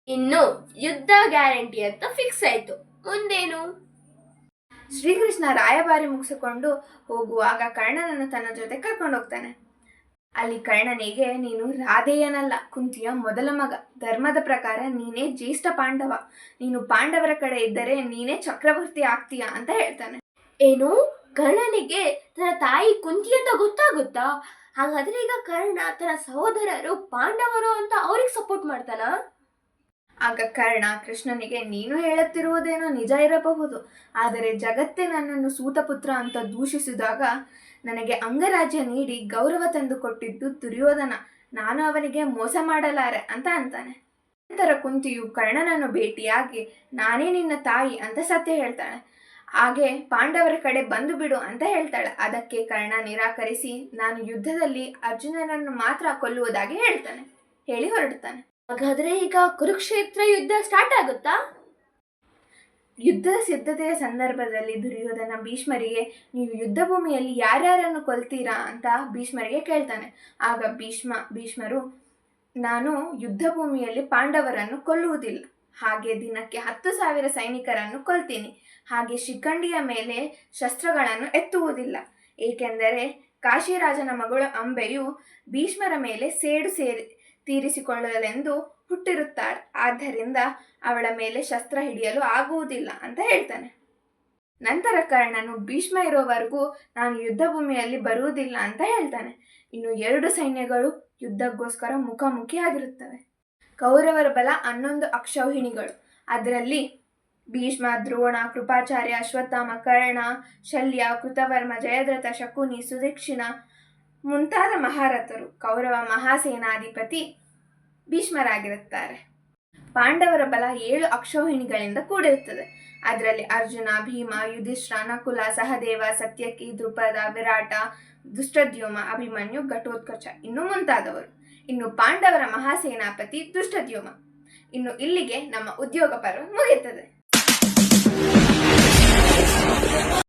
ಇನ್ನು ಯುದ್ಧ ಗ್ಯಾರಂಟಿ ಅಂತ ಫಿಕ್ಸ್ ಆಯ್ತು. ಮುಂದೇನು? ಶ್ರೀಕೃಷ್ಣ ರಾಯಭಾರಿ ಮುಗಿಸಿಕೊಂಡು ಹೋಗುವಾಗ ಕರ್ಣನನ್ನು ತನ್ನ ಜೊತೆ ಕರ್ಕೊಂಡು ಹೋಗ್ತಾನೆ. ಅಲ್ಲಿ ಕರ್ಣನಿಗೆ, ನೀನು ರಾಧೇಯನಲ್ಲ, ಕುಂತಿಯ ಮೊದಲ ಮಗ. ಧರ್ಮದ ಪ್ರಕಾರ ನೀನೇ ಜ್ಯೇಷ್ಠ ಪಾಂಡವ. ನೀನು ಪಾಂಡವರ ಕಡೆ ಇದ್ದರೆ ನೀನೇ ಚಕ್ರವರ್ತಿ ಆಗ್ತೀಯ ಅಂತ ಹೇಳ್ತಾನೆ. ಏನು, ಕರ್ಣನಿಗೆ ತನ್ನ ತಾಯಿ ಕುಂತಿ ಅಂತ ಗೊತ್ತಾಗುತ್ತಾ? ಹಾಗಾದ್ರೆ ಈಗ ಕರ್ಣ ತನ್ನ ಸಹೋದರರು ಪಾಂಡವರು ಅಂತ ಅವ್ರಿಗೆ ಸಪೋರ್ಟ್ ಮಾಡ್ತಾನ? ಆಗ ಕರ್ಣ ಕೃಷ್ಣನಿಗೆ, ನೀನು ಹೇಳುತ್ತಿರುವುದೇನೋ ನಿಜ ಇರಬಹುದು, ಆದರೆ ಜಗತ್ತೇ ನನ್ನನ್ನು ಸೂತಪುತ್ರ ಅಂತ ದೂಷಿಸಿದಾಗ ನನಗೆ ಅಂಗರಾಜ್ಯ ನೀಡಿ ಗೌರವ ತಂದು ಕೊಟ್ಟಿದ್ದು ದುರ್ಯೋಧನ. ನಾನು ಅವನಿಗೆ ಮೋಸ ಮಾಡಲಾರೆ ಅಂತ ಅಂತಾನೆ. ನಂತರ ಕುಂತಿಯು ಕರ್ಣನನ್ನು ಭೇಟಿಯಾಗಿ, ನಾನೇ ನಿನ್ನ ತಾಯಿ ಅಂತ ಸತ್ಯ ಹೇಳ್ತಾಳೆ. ಹಾಗೆ ಪಾಂಡವರ ಕಡೆ ಬಂದು ಬಿಡು ಅಂತ ಹೇಳ್ತಾಳೆ. ಅದಕ್ಕೆ ಕರ್ಣ ನಿರಾಕರಿಸಿ, ನಾನು ಯುದ್ಧದಲ್ಲಿ ಅರ್ಜುನನನ್ನು ಮಾತ್ರ ಕೊಲ್ಲುವುದಾಗಿ ಹೇಳಿ ಹೊರಡ್ತಾನೆ. ಹಾಗಾದ್ರೆ ಈಗ ಕುರುಕ್ಷೇತ್ರ ಯುದ್ಧ ಸ್ಟಾರ್ಟ್ ಆಗುತ್ತಾ? ಯುದ್ಧದ ಸಿದ್ಧತೆಯ ಸಂದರ್ಭದಲ್ಲಿ ದುರ್ಯೋಧನ ಭೀಷ್ಮರಿಗೆ, ನೀವು ಯುದ್ಧ ಭೂಮಿಯಲ್ಲಿ ಯಾರ್ಯಾರನ್ನು ಕೊಲ್ತೀರಾ ಅಂತ ಭೀಷ್ಮರಿಗೆ ಕೇಳ್ತಾನೆ. ಆಗ ಭೀಷ್ಮರು, ನಾನು ಯುದ್ಧ ಭೂಮಿಯಲ್ಲಿ ಪಾಂಡವರನ್ನು ಕೊಲ್ಲುವುದಿಲ್ಲ, ಹಾಗೆ ದಿನಕ್ಕೆ 10,000 ಸೈನಿಕರನ್ನು ಕೊಲ್ತೀನಿ. ಹಾಗೆ ಶಿಖಂಡಿಯ ಮೇಲೆ ಶಸ್ತ್ರಗಳನ್ನು ಎತ್ತುವುದಿಲ್ಲ, ಏಕೆಂದರೆ ಕಾಶಿರಾಜನ ಮಗಳು ಅಂಬೆಯು ಭೀಷ್ಮರ ಮೇಲೆ ಸೇಡು ತೀರಿಸಿಕೊಳ್ಳಲೆಂದು ಹುಟ್ಟಿರುತ್ತಾಳೆ. ಆದ್ದರಿಂದ ಅವಳ ಮೇಲೆ ಶಸ್ತ್ರ ಹಿಡಿಯಲು ಆಗುವುದಿಲ್ಲ ಅಂತ ಹೇಳ್ತಾನೆ. ನಂತರ ಕರ್ಣನು, ಭೀಷ್ಮ ಇರೋವರೆಗೂ ನಾನು ಯುದ್ಧ ಭೂಮಿಯಲ್ಲಿ ಬರುವುದಿಲ್ಲ ಅಂತ ಹೇಳ್ತಾನೆ. ಇನ್ನು 2 ಸೈನ್ಯಗಳು ಯುದ್ಧಕ್ಕೋಸ್ಕರ ಮುಖಾಮುಖಿಯಾಗಿರುತ್ತವೆ. ಕೌರವರ ಬಲ 11 ಅಕ್ಷೌಹಿಣಿಗಳು. ಅದರಲ್ಲಿ ಭೀಷ್ಮ, ದ್ರೋಣ, ಕೃಪಾಚಾರ್ಯ, ಅಶ್ವತ್ಥಾಮ, ಕರ್ಣ, ಶಲ್ಯ, ಕೃತವರ್ಮ, ಜಯದ್ರಥ, ಶಕುನಿ, ಸುದಕ್ಷಿಣ ಮುಂತಾದ ಮಹಾರಥರು. ಕೌರವ ಮಹಾಸೇನಾಧಿಪತಿ ಭೀಷ್ಮರಾಗಿರುತ್ತಾರೆ. ಪಾಂಡವರ ಬಲ 7 ಅಕ್ಷೌಹಿಣಿಗಳಿಂದ ಕೂಡಿರುತ್ತದೆ. ಅದರಲ್ಲಿ ಅರ್ಜುನ, ಭೀಮ, ಯುಧಿಷ್ಠಿರ, ನಕುಲ, ಸಹದೇವ, ಸತ್ಯಕಿ, ದ್ರುಪದ, ವಿರಾಟ, ದುಷ್ಟದ್ಯುಮ್ನ, ಅಭಿಮನ್ಯು, ಘಟೋತ್ಕಚ ಇನ್ನು ಮುಂತಾದವರು. ಇನ್ನು ಪಾಂಡವರ ಮಹಾಸೇನಾಪತಿ ದುಷ್ಟದ್ಯುಮ್ನ. ಇನ್ನು ಇಲ್ಲಿಗೆ ನಮ್ಮ ಉದ್ಯೋಗ ಪರ್ವ ಮುಗಿಯುತ್ತದೆ.